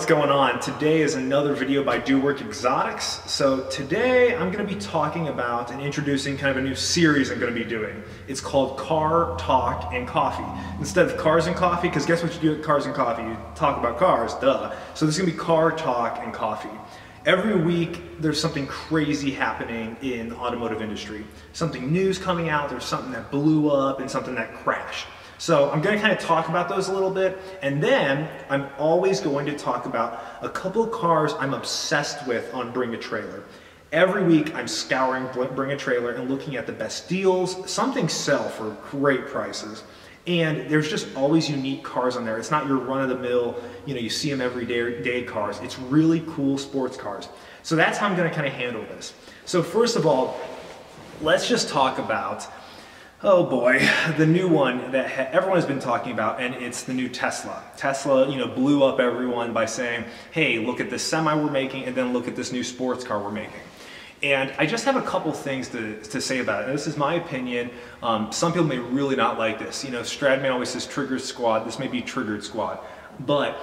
what's going on? Today is another video by Do Work Exotics. So today I'm going to be talking about and introducing kind of a new series I'm going to be doing. It's called Car, Talk, and Coffee. Instead of Cars and Coffee, because guess what you do at Cars and Coffee? You talk about cars, duh. So this is going to be Car, Talk, and Coffee. Every week there's something crazy happening in the automotive industry. Something new's coming out, there's something that blew up and something that crashed. So I'm going to kind of talk about those a little bit, and then I'm always going to talk about a couple of cars I'm obsessed with on Bring a Trailer. Every week I'm scouring Bring a Trailer and looking at the best deals. Some things sell for great prices, and there's just always unique cars on there. It's not your run-of-the-mill, you see them every day cars. It's really cool sports cars. So that's how I'm going to kind of handle this. So first of all, let's just talk about, oh boy, the new one that everyone has been talking about, and it's the new Tesla. Tesla, blew up everyone by saying, hey, look at this semi we're making, and then look at this new sports car we're making. And I just have a couple things to say about it. And this is my opinion. Some people may really not like this. Stradman always says Trigger Squad. This may be Triggered Squad. But,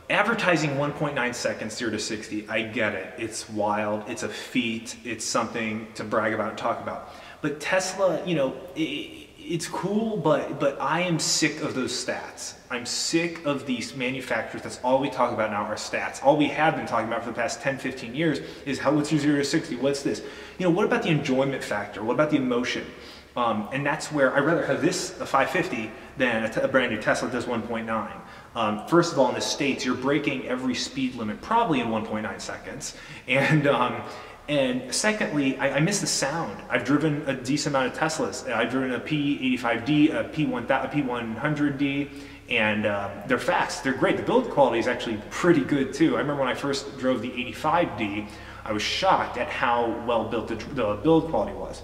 advertising 1.9 seconds 0 to 60, I get it. It's wild. It's a feat. It's something to brag about and talk about. But Tesla, it's cool, but I am sick of those stats. I'm sick of these manufacturers. That's all we talk about now are stats. All we have been talking about for the past 10, 15 years is what's your 0 to 60? What's this? What about the enjoyment factor? What about the emotion? And that's where I'd rather have this, a 550, than a brand new Tesla that does 1.9. First of all, in the States, you're breaking every speed limit probably in 1.9 seconds. And secondly, I miss the sound. I've driven a decent amount of Teslas. I've driven a P85D, a P100D, and they're fast. They're great. The build quality is actually pretty good too. I remember when I first drove the 85D, I was shocked at how well built the build quality was.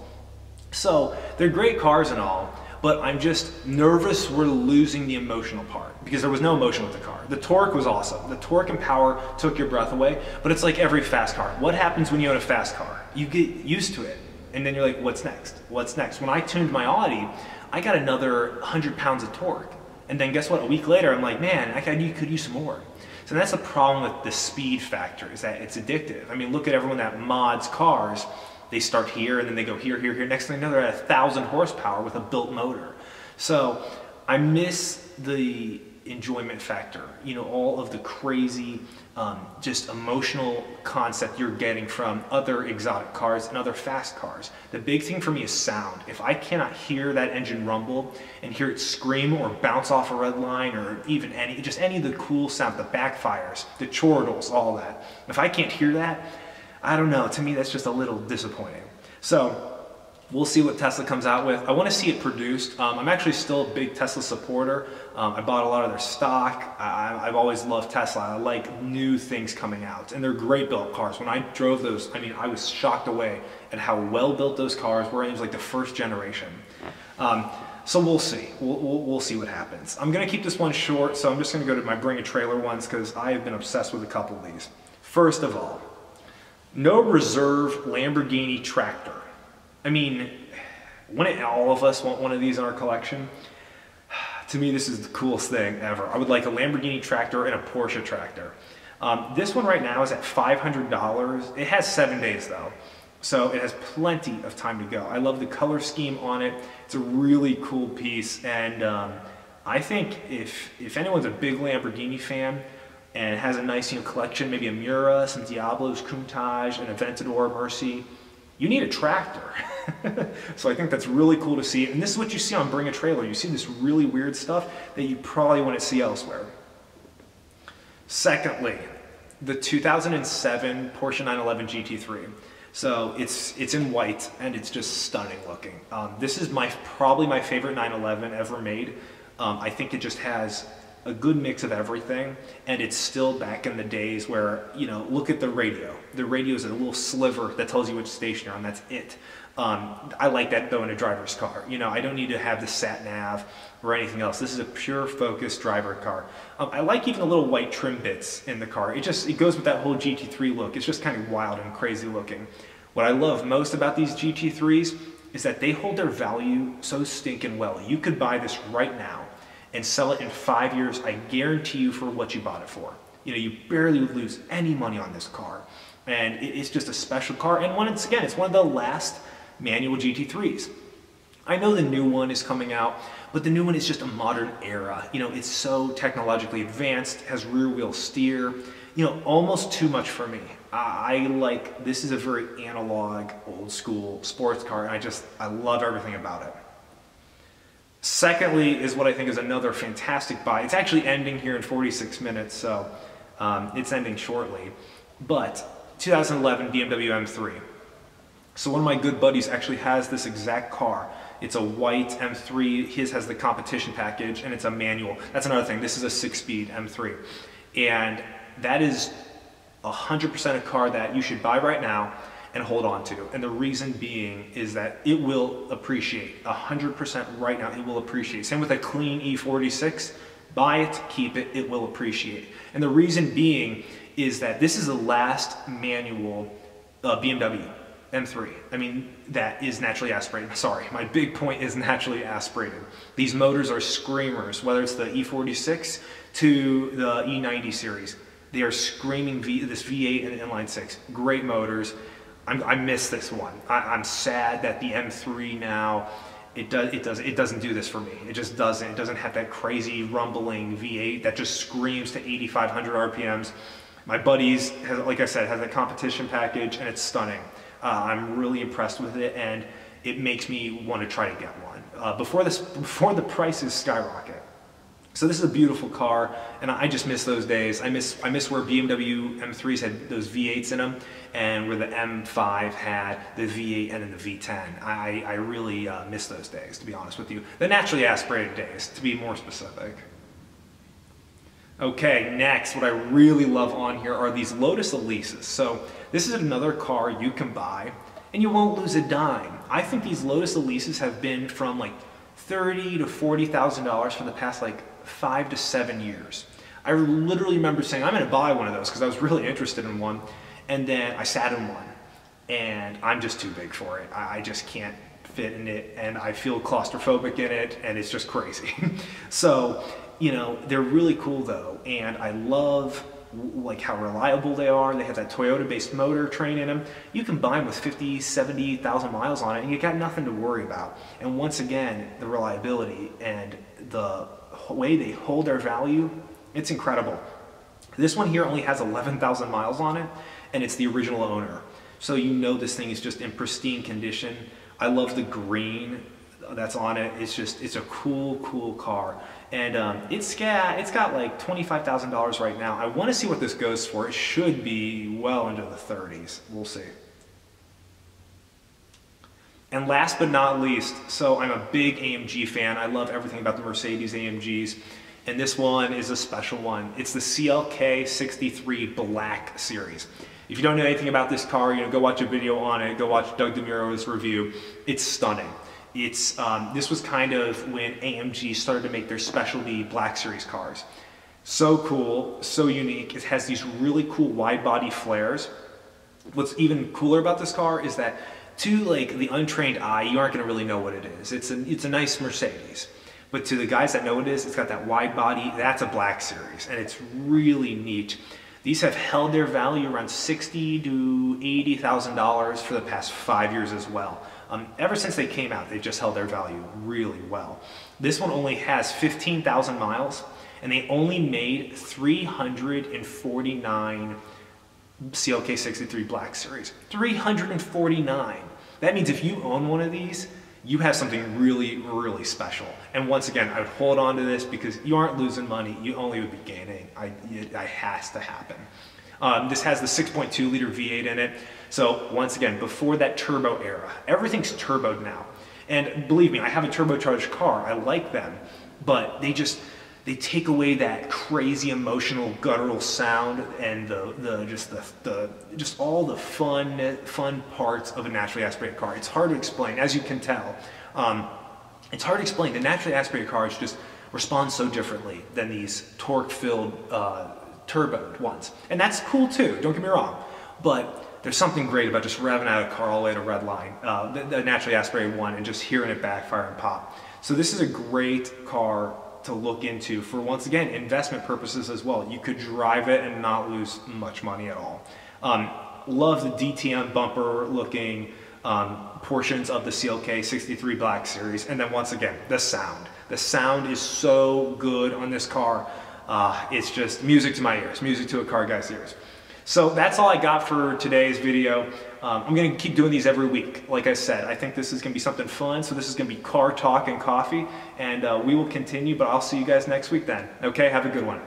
So they're great cars and all, but I'm just nervous we're losing the emotional part, because there was no emotion with the car. The torque was awesome. The torque and power took your breath away, but it's like every fast car. What happens when you own a fast car? You get used to it, and then you're like, what's next? What's next? When I tuned my Audi, I got another 100 pounds of torque. And then guess what? A week later, I'm like, man, I could use some more. So that's the problem with the speed factor, is that it's addictive. I mean, look at everyone that mods cars. They start here and then they go here, here, here. Next thing you know, they're at 1,000 horsepower with a built motor. So I miss the enjoyment factor, all of the crazy, just emotional concept you're getting from other exotic cars and other fast cars. The big thing for me is sound. If I cannot hear that engine rumble and hear it scream or bounce off a red line, or even any of the cool sound, the backfires, the chortles, all that. If I can't hear that, I don't know, to me that's just a little disappointing. So we'll see what Tesla comes out with. I want to see it produced. I'm actually still a big Tesla supporter. I bought a lot of their stock. I've always loved Tesla. I like new things coming out, and they're great built cars. When I drove those, I was shocked away at how well built those cars were. It was like the first generation. So we'll see. We'll see what happens. I'm going to keep this one short, so I'm just going to go to my Bring a Trailer ones, because I have been obsessed with a couple of these. First of all, no reserve Lamborghini Tractor. Wouldn't all of us want one of these in our collection? To me, this is the coolest thing ever. I would like a Lamborghini Tractor and a Porsche Tractor. This one right now is at $500. It has 7 days though, so it has plenty of time to go. I love the color scheme on it. It's a really cool piece, and I think if anyone's a big Lamborghini fan and has a nice collection, maybe a Miura, some Diablos, Countach, an Aventador, Mercy, you need a tractor. So I think that's really cool to see. And this is what you see on Bring a Trailer. You see this really weird stuff that you probably wouldn't see elsewhere. Secondly, the 2007 Porsche 911 GT3. So it's in white, and it's just stunning looking. This is probably my favorite 911 ever made. I think it just has a good mix of everything, and it's still back in the days where, look at the radio. The radio is a little sliver that tells you which station you're on. That's it. I like that though in a driver's car. I don't need to have the sat nav or anything else. This is a pure focus driver car. I like even the little white trim bits in the car. It goes with that whole GT3 look. It's just kind of wild and crazy looking. What I love most about these GT3s is that they hold their value so stinking well. You could buy this right now and sell it in 5 years, I guarantee you, for what you bought it for. You know, you barely lose any money on this car. And it's just a special car. And once again, it's one of the last manual GT3s. I know the new one is coming out, but the new one is just a modern era. You know, it's so technologically advanced, has rear wheel steer, you know, almost too much for me. This is a very analog, old school sports car, and I love everything about it. Secondly is what I think is another fantastic buy. It's actually ending here in 46 minutes, so it's ending shortly. But 2011 BMW M3. So one of my good buddies actually has this exact car. It's a white M3. His has the competition package, and it's a manual. That's another thing. This is a 6-speed M3. And that is 100% a car that you should buy right now and hold on to. And the reason being is that it will appreciate 100% right now. It will appreciate. Same with a clean E46. Buy it, keep it, it will appreciate. And the reason being is that this is the last manual BMW M3. I mean, that is naturally aspirated. Sorry, my big point is naturally aspirated. These motors are screamers, whether it's the E46 to the E90 series. They are screaming this V8 and inline 6. Great motors. I miss this one. I'm sad that the M3 now, it doesn't do this for me. It just doesn't. It doesn't have that crazy rumbling V8 that just screams to 8,500 RPMs. My buddies, like I said, has a competition package, and it's stunning. I'm really impressed with it, and it makes me want to try to get one before the prices skyrocket. So this is a beautiful car, and I just miss those days. I miss where BMW M3s had those V8s in them, and where the M5 had the V8 and then the V10. I really miss those days, to be honest with you. The naturally aspirated days, to be more specific. Okay, next, what I really love on here are these Lotus Elises. So this is another car you can buy, and you won't lose a dime. I think these Lotus Elises have been from like $30,000 to $40,000 for the past like 5 to 7 years. I literally remember saying, I'm gonna buy one of those because I was really interested in one. And then I sat in one, and I'm just too big for it. I just can't fit in it, and I feel claustrophobic in it, and it's just crazy. So, you know, they're really cool though, and I love like how reliable they are. They have that Toyota-based motor train in them. You can buy them with 50, 70,000 miles on it, and you got nothing to worry about. And once again, the reliability and the way they hold their value, it's incredible. This one here only has 11,000 miles on it, and it's the original owner. So you know this thing is just in pristine condition. I love the green that's on it. It's a cool car. And it's got like $25,000 right now. I want to see what this goes for. It should be well into the 30s. We'll see. And last but not least, so I'm a big AMG fan. I love everything about the Mercedes AMGs. And this one is a special one. It's the CLK 63 Black Series. If you don't know anything about this car, you know, go watch a video on it. Go watch Doug DeMuro's review. It's stunning. This was kind of when AMG started to make their specialty Black Series cars. So cool, so unique. It has these really cool wide body flares. What's even cooler about this car is that to like the untrained eye, you aren't going to really know what it is. It's a nice Mercedes. But to the guys that know what it is, it's got that wide body. That's a Black Series, and it's really neat. These have held their value around $60,000 to $80,000 for the past 5 years as well. Ever since they came out, they've just held their value really well. This one only has 15,000 miles, and they only made 349 CLK 63 Black Series. 349. That means if you own one of these, you have something really special. And once again, I would hold on to this because you aren't losing money, you only would be gaining. It has to happen. This has the 6.2 liter V8 in it. So once again, before that turbo era, everything's turboed now. And believe me, I have a turbocharged car. I like them, but they take away that crazy emotional guttural sound and just all the fun parts of a naturally aspirated car. It's hard to explain, as you can tell. It's hard to explain. The naturally aspirated cars just respond so differently than these torque-filled turboed ones. And that's cool too, don't get me wrong. But there's something great about just revving out a car all the way to red line, the naturally aspirated one, and just hearing it backfire and pop. So this is a great car to look into for, once again, investment purposes as well. You could drive it and not lose much money at all. Love the DTM bumper looking portions of the CLK 63 Black Series. And then once again, the sound. The sound is so good on this car. It's just music to my ears, music to a car guy's ears. So that's all I got for today's video. I'm gonna keep doing these every week. Like I said, I think this is gonna be something fun. So this is gonna be car talk and coffee, and we will continue, but I'll see you guys next week then. Okay, have a good one.